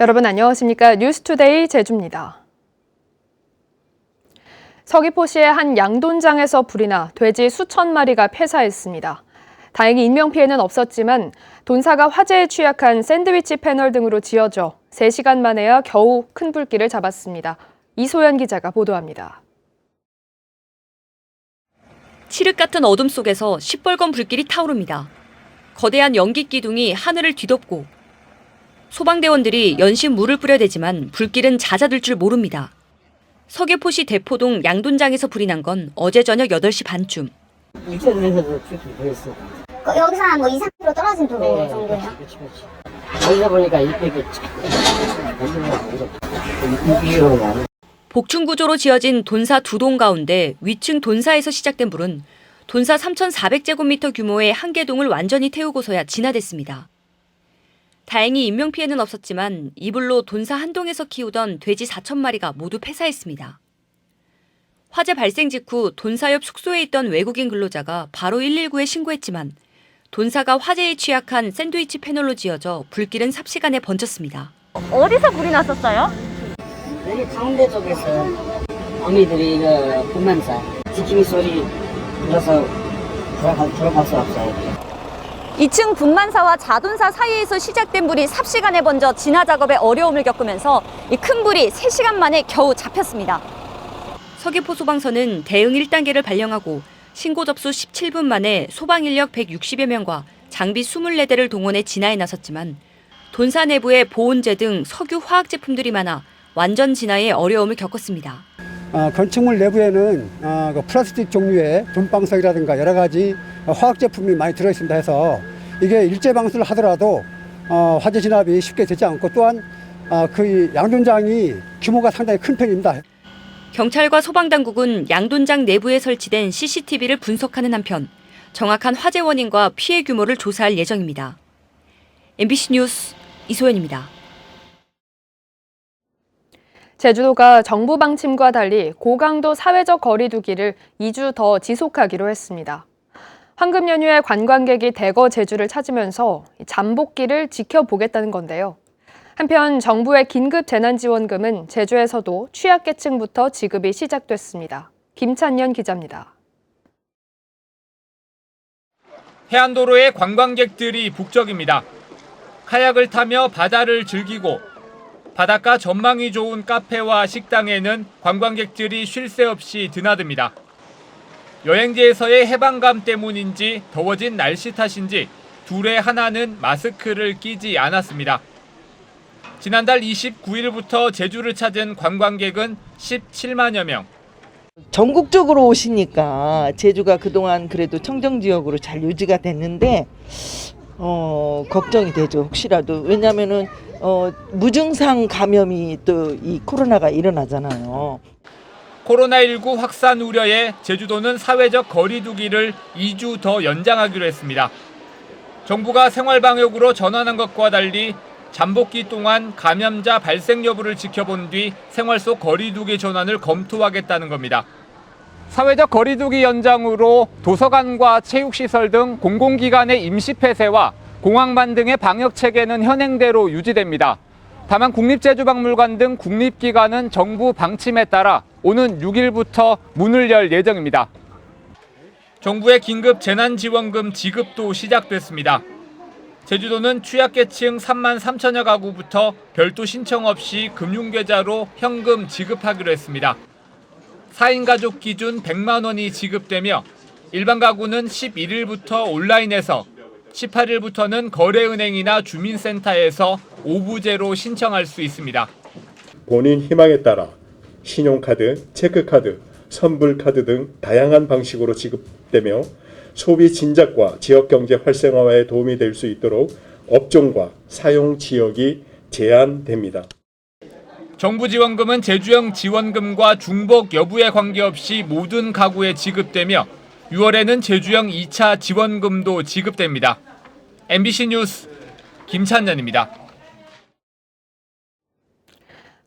여러분 안녕하십니까? 뉴스투데이 제주입니다. 서귀포시의 한 양돈장에서 불이 나 돼지 수천 마리가 폐사했습니다. 다행히 인명피해는 없었지만 돈사가 화재에 취약한 샌드위치 패널 등으로 지어져 3시간 만에야 겨우 큰 불길을 잡았습니다. 이소연 기자가 보도합니다. 칠흑 같은 어둠 속에서 시뻘건 불길이 타오릅니다. 거대한 연기 기둥이 하늘을 뒤덮고 소방대원들이 연신 물을 뿌려대지만 불길은 잦아들 줄 모릅니다. 서귀포시 대포동 양돈장에서 불이 난 건 어제 저녁 8시 반쯤. 이쪽에서도 출입이 보였어. 여기서 한 2-3km 떨어진 도로 네, 정도예요? 그렇지. 여기서 보니까 이렇게 이기로 복층 구조로 지어진 돈사 2동 가운데 위층 돈사에서 시작된 불은 돈사 3,400제곱미터 규모의 한 개 동을 완전히 태우고서야 진화됐습니다. 다행히 인명피해는 없었지만 이 불로 돈사 한 동에서 키우던 돼지 4,000마리가 모두 폐사했습니다. 화재 발생 직후 돈사 옆 숙소에 있던 외국인 근로자가 바로 119에 신고했지만 돈사가 화재에 취약한 샌드위치 패널로 지어져 불길은 삽시간에 번졌습니다. 어디서 불이 났었어요? 여기 가운데 쪽에서 어미들이 분만사 지킴이 소리 들어서 들어갈 수 없어요. 2층 분만사와 자돈사 사이에서 시작된 불이 삽시간에 번져 진화 작업에 어려움을 겪으면서 이 큰 불이 3시간 만에 겨우 잡혔습니다. 서귀포 소방서는 대응 1단계를 발령하고 신고 접수 17분 만에 소방 인력 160여 명과 장비 24대를 동원해 진화에 나섰지만 돈사 내부에 보온재 등 석유 화학 제품들이 많아 완전 진화에 어려움을 겪었습니다. 건축물 내부에는 그 플라스틱 종류의 돈방석이라든가 여러 가지 화학 제품이 많이 들어있습니다 해서 이게 일제 방수를 하더라도 화재 진압이 쉽게 되지 않고 또한 그 양돈장이 규모가 상당히 큰 편입니다. 경찰과 소방당국은 양돈장 내부에 설치된 CCTV를 분석하는 한편 정확한 화재 원인과 피해 규모를 조사할 예정입니다. MBC 뉴스 이소연입니다. 제주도가 정부 방침과 달리 고강도 사회적 거리 두기를 2주 더 지속하기로 했습니다. 황금 연휴에 관광객이 대거 제주를 찾으면서 잠복기를 지켜보겠다는 건데요. 한편 정부의 긴급 재난지원금은 제주에서도 취약계층부터 지급이 시작됐습니다. 김찬년 기자입니다. 해안도로에 관광객들이 북적입니다. 카약을 타며 바다를 즐기고 바닷가 전망이 좋은 카페와 식당에는 관광객들이 쉴 새 없이 드나듭니다. 여행지에서의 해방감 때문인지 더워진 날씨 탓인지 둘의 하나는 마스크를 끼지 않았습니다. 지난달 29일부터 제주를 찾은 관광객은 17만여 명. 전국적으로 오시니까 제주가 그동안 그래도 청정지역으로 잘 유지가 됐는데 걱정이 되죠. 혹시라도. 왜냐면은 무증상 감염이 또 이 코로나가 일어나잖아요. 코로나19 확산 우려에 제주도는 사회적 거리 두기를 2주 더 연장하기로 했습니다. 정부가 생활방역으로 전환한 것과 달리 잠복기 동안 감염자 발생 여부를 지켜본 뒤 생활 속 거리 두기 전환을 검토하겠다는 겁니다. 사회적 거리 두기 연장으로 도서관과 체육시설 등 공공기관의 임시 폐쇄와 공항만 등의 방역 체계는 현행대로 유지됩니다. 다만 국립제주박물관 등 국립기관은 정부 방침에 따라 오는 6일부터 문을 열 예정입니다. 정부의 긴급 재난지원금 지급도 시작됐습니다. 제주도는 취약계층 3만 3천여 가구부터 별도 신청 없이 금융계좌로 현금 지급하기로 했습니다. 4인 가족 기준 100만 원이 지급되며 일반 가구는 11일부터 온라인에서 18일부터는 거래은행이나 주민센터에서 오부제로 신청할 수 있습니다. 본인 희망에 따라 신용카드, 체크카드, 선불카드 등 다양한 방식으로 지급되며 소비 진작과 지역경제 활성화에 도움이 될 수 있도록 업종과 사용 지역이 제한됩니다. 정부 지원금은 제주형 지원금과 중복 여부에 관계없이 모든 가구에 지급되며 6월에는 제주형 2차 지원금도 지급됩니다. MBC 뉴스 김찬년입니다.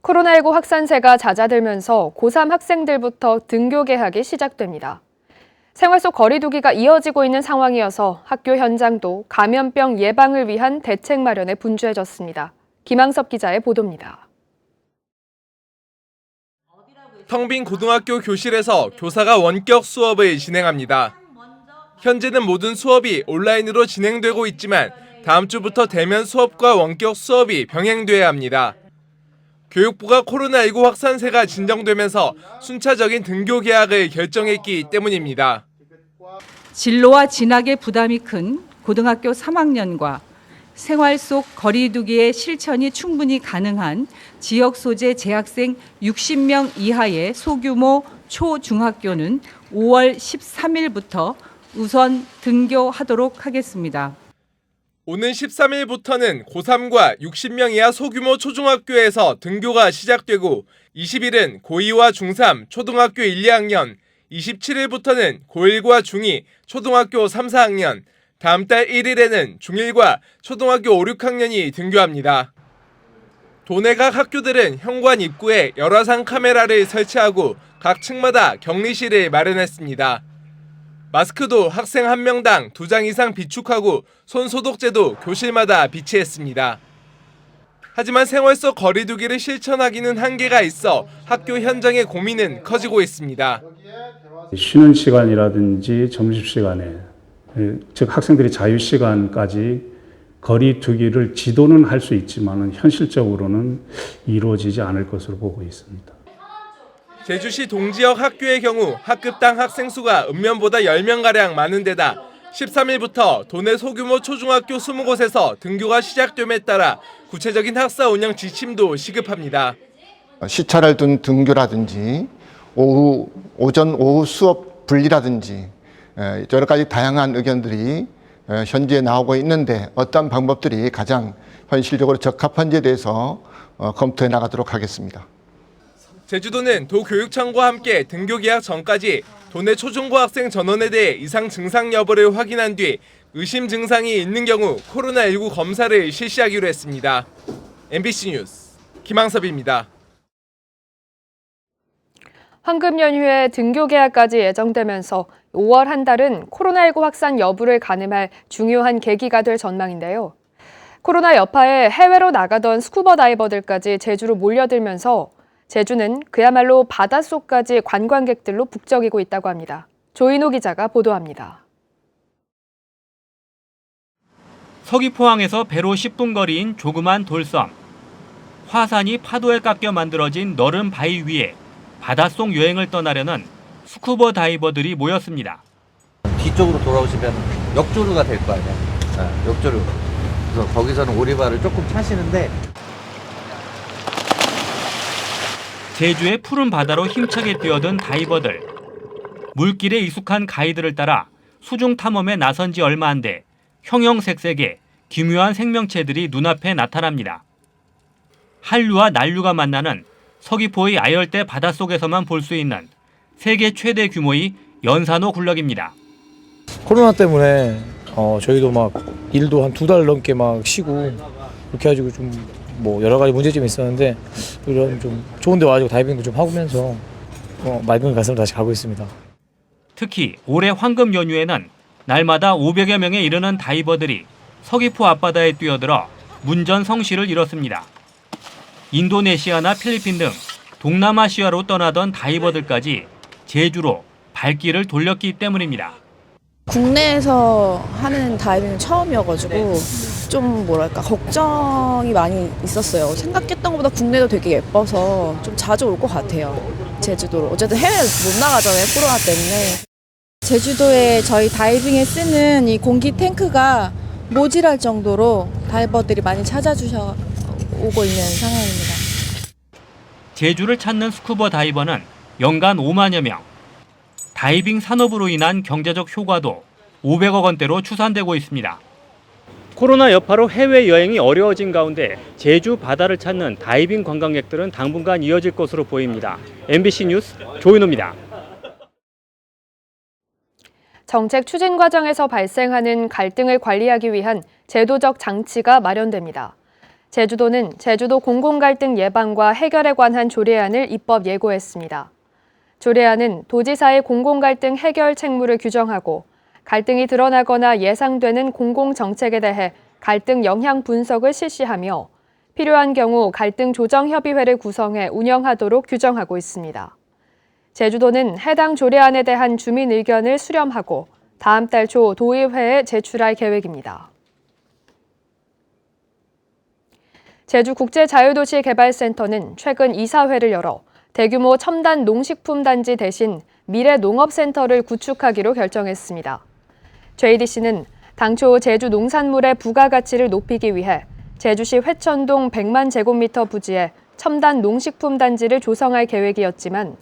코로나19 확산세가 잦아들면서 고3 학생들부터 등교 개학이 시작됩니다. 생활 속 거리 두기가 이어지고 있는 상황이어서 학교 현장도 감염병 예방을 위한 대책 마련에 분주해졌습니다. 김항섭 기자의 보도입니다. 텅 빈 고등학교 교실에서 교사가 원격 수업을 진행합니다. 현재는 모든 수업이 온라인으로 진행되고 있지만 다음 주부터 대면 수업과 원격 수업이 병행돼야 합니다. 교육부가 코로나19 확산세가 진정되면서 순차적인 등교 개학을 결정했기 때문입니다. 진로와 진학의 부담이 큰 고등학교 3학년과 생활 속 거리두기의 실천이 충분히 가능한 지역 소재 재학생 60명 이하의 소규모 초중학교는 5월 13일부터 우선 등교하도록 하겠습니다. 오는 13일부터는 고3과 60명 이하 소규모 초중학교에서 등교가 시작되고 20일은 고2와 중3 초등학교 1, 2학년, 27일부터는 고1과 중2 초등학교 3, 4학년, 다음 달 1일에는 중1과 초등학교 5, 6학년이 등교합니다. 도내 각 학교들은 현관 입구에 열화상 카메라를 설치하고 각 층마다 격리실을 마련했습니다. 마스크도 학생 1명당 2장 이상 비축하고 손소독제도 교실마다 비치했습니다. 하지만 생활 속 거리두기를 실천하기는 한계가 있어 학교 현장의 고민은 커지고 있습니다. 쉬는 시간이라든지 점심시간에, 즉 학생들이 자유시간까지 거리두기를 지도는 할 수 있지만 현실적으로는 이루어지지 않을 것으로 보고 있습니다. 제주시 동지역 학교의 경우 학급당 학생 수가 읍면보다 10명가량 많은 데다 13일부터 도내 소규모 초중학교 20곳에서 등교가 시작됨에 따라 구체적인 학사 운영 지침도 시급합니다. 시차를 둔 등교라든지 오전, 오후 수업 분리라든지 여러 가지 다양한 의견들이 현재 나오고 있는데 어떤 방법들이 가장 현실적으로 적합한지에 대해서 검토해 나가도록 하겠습니다. 제주도는 도교육청과 함께 등교 개학 전까지 도내 초중고 학생 전원에 대해 이상 증상 여부를 확인한 뒤 의심 증상이 있는 경우 코로나19 검사를 실시하기로 했습니다. MBC 뉴스 김항섭입니다. 황금 연휴에 등교 개학까지 예정되면서 5월 한 달은 코로나19 확산 여부를 가늠할 중요한 계기가 될 전망인데요. 코로나 여파에 해외로 나가던 스쿠버 다이버들까지 제주로 몰려들면서 제주는 그야말로 바닷속까지 관광객들로 북적이고 있다고 합니다. 조인호 기자가 보도합니다. 서귀포항에서 배로 10분 거리인 조그만 돌섬. 화산이 파도에 깎여 만들어진 너른 바위 위에 바닷속 여행을 떠나려는 스쿠버 다이버들이 모였습니다. 뒤쪽으로 돌아오시면 역조류가 될 거 아니야. 역조류. 그래서 거기서는 오리발을 조금 차시는데 제주의 푸른 바다로 힘차게 뛰어든 다이버들. 물길에 익숙한 가이드를 따라 수중 탐험에 나선 지 얼마 안 돼 형형색색의 기묘한 생명체들이 눈앞에 나타납니다. 한류와 난류가 만나는 서귀포의 아열대 바닷속에서만 볼 수 있는 세계 최대 규모의 연산호 굴럭입니다. 코로나 때문에 저희도 막 일도 한 2달 넘게 막 쉬고 이렇게 해가지고 좀 뭐 여러 가지 문제점이 있었는데 이런 좀 좋은 데 와가지고 다이빙도 좀 하면서 맑은 가슴을 다시 가고 있습니다. 특히 올해 황금 연휴에는 날마다 500여 명에 이르는 다이버들이 서귀포 앞바다에 뛰어들어 문전성시를 이뤘습니다. 인도네시아나 필리핀 등 동남아시아로 떠나던 다이버들까지 제주로 발길을 돌렸기 때문입니다. 국내에서 하는 다이빙은 처음이어가지고 좀 뭐랄까 걱정이 많이 있었어요. 생각했던 것보다 국내도 되게 예뻐서 좀 자주 올 것 같아요. 제주도로. 어쨌든 해외 못 나가잖아요. 코로나 때문에. 제주도에 저희 다이빙에 쓰는 이 공기 탱크가 모질할 정도로 다이버들이 많이 찾아주셔 오고 있는 상황입니다. 제주를 찾는 스쿠버 다이버는 연간 5만여 명. 다이빙 산업으로 인한 경제적 효과도 500억 원대로 추산되고 있습니다. 코로나 여파로 해외여행이 어려워진 가운데 제주 바다를 찾는 다이빙 관광객들은 당분간 이어질 것으로 보입니다. MBC 뉴스 조인호입니다. 정책 추진 과정에서 발생하는 갈등을 관리하기 위한 제도적 장치가 마련됩니다. 제주도는 제주도 공공갈등 예방과 해결에 관한 조례안을 입법 예고했습니다. 조례안은 도지사의 공공갈등 해결 책무를 규정하고 갈등이 드러나거나 예상되는 공공정책에 대해 갈등 영향 분석을 실시하며 필요한 경우 갈등 조정 협의회를 구성해 운영하도록 규정하고 있습니다. 제주도는 해당 조례안에 대한 주민 의견을 수렴하고 다음 달 초 도의회에 제출할 계획입니다. 제주국제자유도시개발센터는 최근 이사회를 열어 대규모 첨단 농식품 단지 대신 미래농업센터를 구축하기로 결정했습니다. JDC는 당초 제주 농산물의 부가가치를 높이기 위해 제주시 회천동 100만 제곱미터 부지에 첨단 농식품 단지를 조성할 계획이었지만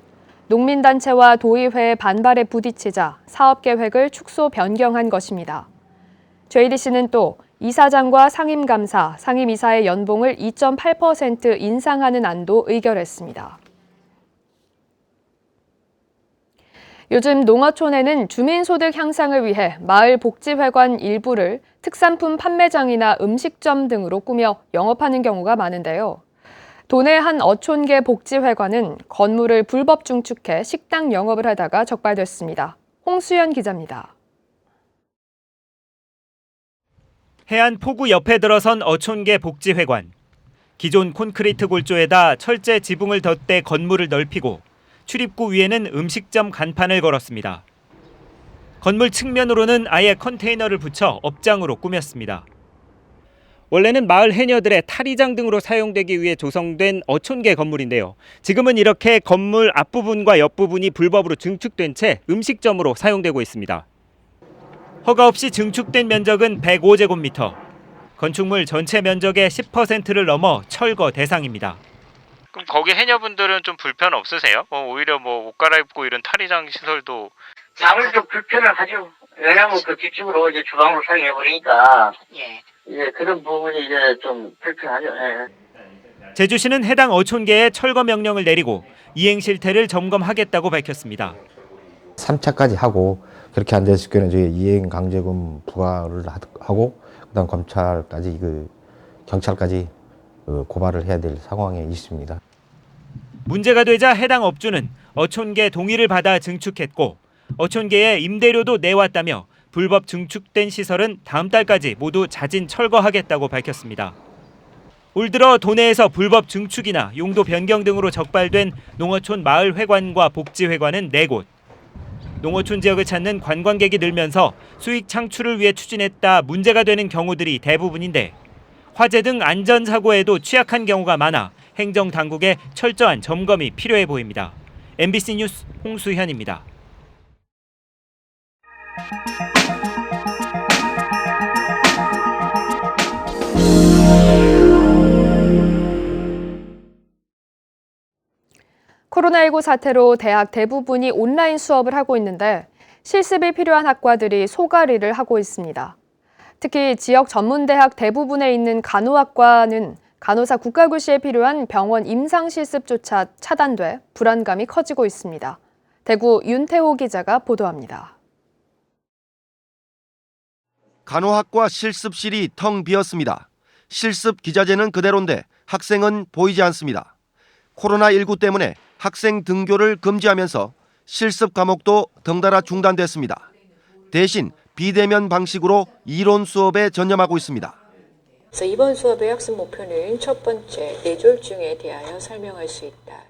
농민단체와 도의회의 반발에 부딪히자 사업계획을 축소 변경한 것입니다. JDC는 또 이사장과 상임감사, 상임이사의 연봉을 2.8% 인상하는 안도 의결했습니다. 요즘 농어촌에는 주민소득 향상을 위해 마을복지회관 일부를 특산품 판매장이나 음식점 등으로 꾸며 영업하는 경우가 많은데요. 도내 한 어촌계 복지회관은 건물을 불법 증축해 식당 영업을 하다가 적발됐습니다. 홍수연 기자입니다. 해안 포구 옆에 들어선 어촌계 복지회관. 기존 콘크리트 골조에다 철제 지붕을 덧대 건물을 넓히고 출입구 위에는 음식점 간판을 걸었습니다. 건물 측면으로는 아예 컨테이너를 붙여 업장으로 꾸몄습니다. 원래는 마을 해녀들의 탈의장 등으로 사용되기 위해 조성된 어촌계 건물인데요. 지금은 이렇게 건물 앞부분과 옆부분이 불법으로 증축된 채 음식점으로 사용되고 있습니다. 허가 없이 증축된 면적은 105제곱미터. 건축물 전체 면적의 10%를 넘어 철거 대상입니다. 그럼 거기 해녀분들은 좀 불편 없으세요? 오히려 옷 갈아입고 이런 탈의장 시설도 아무래도 불편을 하죠. 왜냐하면 그 뒤쪽으로 이제 주방으로 사용해 버리니까 이제 그런 부분이 이제 좀 불편하죠. 제주시는 해당 어촌계에 철거 명령을 내리고 이행 실태를 점검하겠다고 밝혔습니다. 3차까지 하고 그렇게 안 됐을 경우는 저희 이행 강제금 부과를 하고 그다음 검찰까지 경찰까지 고발을 해야 될 상황에 있습니다. 문제가 되자 해당 업주는 어촌계 동의를 받아 증축했고 어촌계에 임대료도 내왔다며 불법 증축된 시설은 다음 달까지 모두 자진 철거하겠다고 밝혔습니다. 올 들어 도내에서 불법 증축이나 용도 변경 등으로 적발된 농어촌 마을회관과 복지회관은 4곳. 농어촌 지역을 찾는 관광객이 늘면서 수익 창출을 위해 추진했다 문제가 되는 경우들이 대부분인데 화재 등 안전사고에도 취약한 경우가 많아 행정당국의 철저한 점검이 필요해 보입니다. MBC 뉴스 홍수현입니다. 코로나19 사태로 대학 대부분이 온라인 수업을 하고 있는데 실습이 필요한 학과들이 소가리를 하고 있습니다. 특히 지역 전문대학 대부분에 있는 간호학과는 간호사 국가고시에 필요한 병원 임상실습조차 차단돼 불안감이 커지고 있습니다. 대구 윤태호 기자가 보도합니다. 간호학과 실습실이 텅 비었습니다. 실습 기자재는 그대로인데 학생은 보이지 않습니다. 코로나19 때문에 학생 등교를 금지하면서 실습 과목도 덩달아 중단됐습니다. 대신 비대면 방식으로 이론 수업에 전념하고 있습니다. 그래서 이번 수업의 학습 목표는 첫 번째, 뇌졸중에 대하여 설명할 수 있다.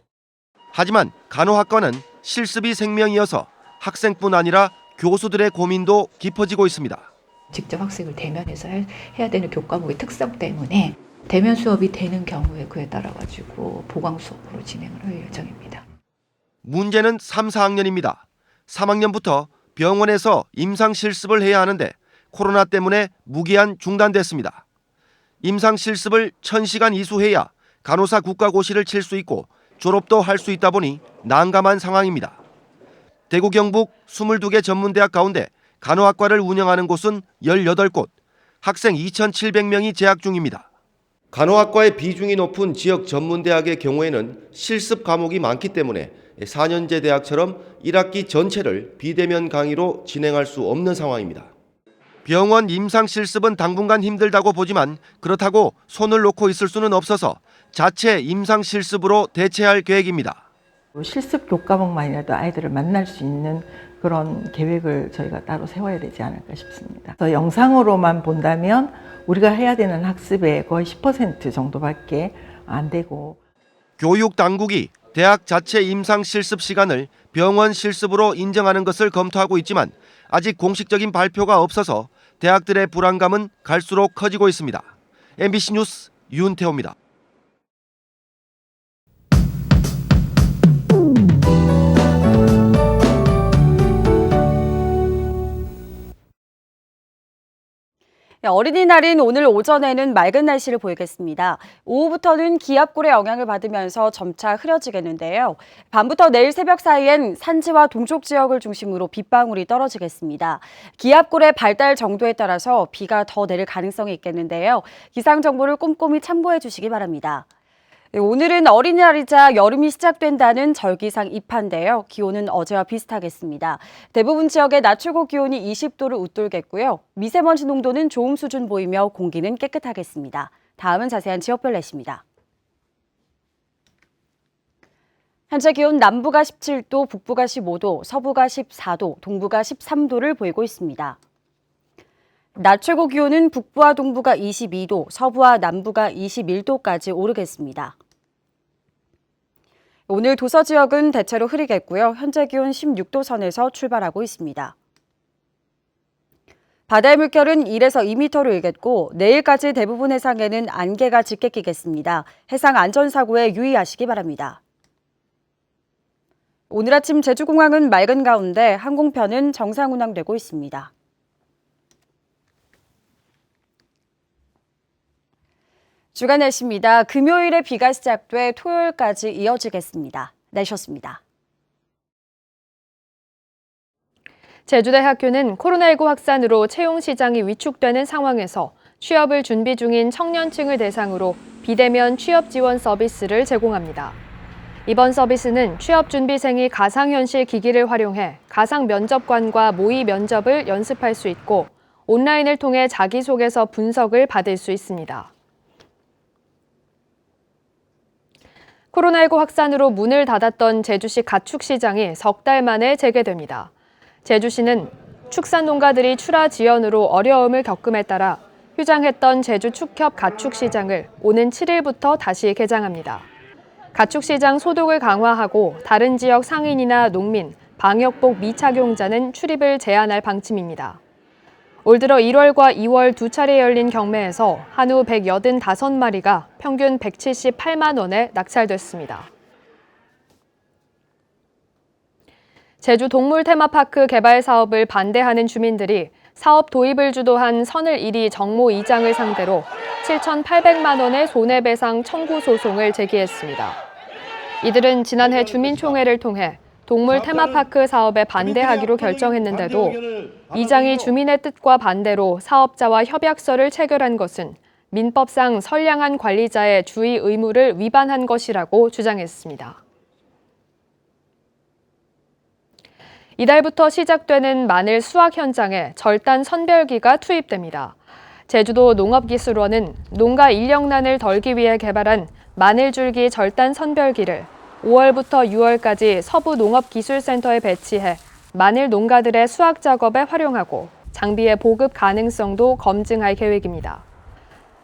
하지만 간호학과는 실습이 생명이어서 학생뿐 아니라 교수들의 고민도 깊어지고 있습니다. 직접 학생을 대면해서 해야 되는 교과목의 특성 때문에 대면 수업이 되는 경우에 그에 따라 가지고 보강 수업으로 진행을 할 예정입니다. 문제는 3, 4학년입니다. 3학년부터 병원에서 임상 실습을 해야 하는데 코로나 때문에 무기한 중단됐습니다. 임상 실습을 1000시간 이수해야 간호사 국가고시를 칠 수 있고 졸업도 할 수 있다 보니 난감한 상황입니다. 대구 경북 22개 전문대학 가운데 간호학과를 운영하는 곳은 18곳, 학생 2,700명이 재학 중입니다. 간호학과의 비중이 높은 지역 전문대학의 경우에는 실습 과목이 많기 때문에 4년제 대학처럼 1학기 전체를 비대면 강의로 진행할 수 없는 상황입니다. 병원 임상 실습은 당분간 힘들다고 보지만 그렇다고 손을 놓고 있을 수는 없어서 자체 임상 실습으로 대체할 계획입니다. 실습 교과목만이라도 아이들을 만날 수 있는 그런 계획을 저희가 따로 세워야 되지 않을까 싶습니다. 그래서 영상으로만 본다면 우리가 해야 되는 학습의 거의 10% 정도밖에 안 되고. 교육 당국이 대학 자체 임상 실습 시간을 병원 실습으로 인정하는 것을 검토하고 있지만 아직 공식적인 발표가 없어서 대학들의 불안감은 갈수록 커지고 있습니다. MBC 뉴스 윤태호입니다. 어린이날인 오늘 오전에는 맑은 날씨를 보이겠습니다. 오후부터는 기압골의 영향을 받으면서 점차 흐려지겠는데요. 밤부터 내일 새벽 사이엔 산지와 동쪽 지역을 중심으로 빗방울이 떨어지겠습니다. 기압골의 발달 정도에 따라서 비가 더 내릴 가능성이 있겠는데요. 기상 정보를 꼼꼼히 참고해 주시기 바랍니다. 오늘은 어린이날이자 여름이 시작된다는 절기상 입하인데요. 기온은 어제와 비슷하겠습니다. 대부분 지역의 낮 최고 기온이 20도를 웃돌겠고요. 미세먼지 농도는 좋음 수준 보이며 공기는 깨끗하겠습니다. 다음은 자세한 지역별 날씨입니다. 현재 기온 남부가 17도, 북부가 15도, 서부가 14도, 동부가 13도를 보이고 있습니다. 낮 최고 기온은 북부와 동부가 22도, 서부와 남부가 21도까지 오르겠습니다. 오늘 도서 지역은 대체로 흐리겠고요. 현재 기온 16도 선에서 출발하고 있습니다. 바다의 물결은 1에서 2m로 일겠고 내일까지 대부분 해상에는 안개가 짙게 끼겠습니다. 해상 안전사고에 유의하시기 바랍니다. 오늘 아침 제주공항은 맑은 가운데 항공편은 정상 운항되고 있습니다. 주간 날씨입니다. 금요일에 비가 시작돼 토요일까지 이어지겠습니다. 날씨였습니다. 제주대 학교는 코로나19 확산으로 채용 시장이 위축되는 상황에서 취업을 준비 중인 청년층을 대상으로 비대면 취업 지원 서비스를 제공합니다. 이번 서비스는 취업 준비생이 가상현실 기기를 활용해 가상 면접관과 모의 면접을 연습할 수 있고 온라인을 통해 자기소개서 분석을 받을 수 있습니다. 코로나19 확산으로 문을 닫았던 제주시 가축시장이 석 달 만에 재개됩니다. 제주시는 축산 농가들이 출하 지연으로 어려움을 겪음에 따라 휴장했던 제주 축협 가축시장을 오는 7일부터 다시 개장합니다. 가축시장 소독을 강화하고 다른 지역 상인이나 농민, 방역복 미착용자는 출입을 제한할 방침입니다. 올 들어 1월과 2월 두 차례 열린 경매에서 한우 185마리가 평균 178만 원에 낙찰됐습니다. 제주 동물 테마파크 개발 사업을 반대하는 주민들이 사업 도입을 주도한 선을 1위 정모 이장을 상대로 7,800만 원의 손해배상 청구 소송을 제기했습니다. 이들은 지난해 주민총회를 통해 동물 테마파크 사업에 반대하기로 결정했는데도 이장이 주민의 뜻과 반대로 사업자와 협약서를 체결한 것은 민법상 선량한 관리자의 주의 의무를 위반한 것이라고 주장했습니다. 이달부터 시작되는 마늘 수확 현장에 절단 선별기가 투입됩니다. 제주도 농업기술원은 농가 인력난을 덜기 위해 개발한 마늘줄기 절단 선별기를 5월부터 6월까지 서부농업기술센터에 배치해 마늘 농가들의 수확 작업에 활용하고 장비의 보급 가능성도 검증할 계획입니다.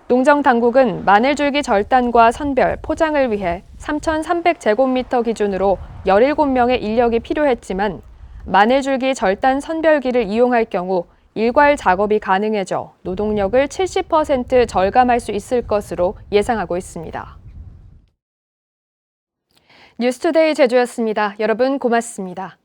농정당국은 마늘줄기 절단과 선별, 포장을 위해 3,300제곱미터 기준으로 17명의 인력이 필요했지만 마늘줄기 절단 선별기를 이용할 경우 일괄 작업이 가능해져 노동력을 70% 절감할 수 있을 것으로 예상하고 있습니다. 뉴스투데이 제주였습니다. 여러분 고맙습니다.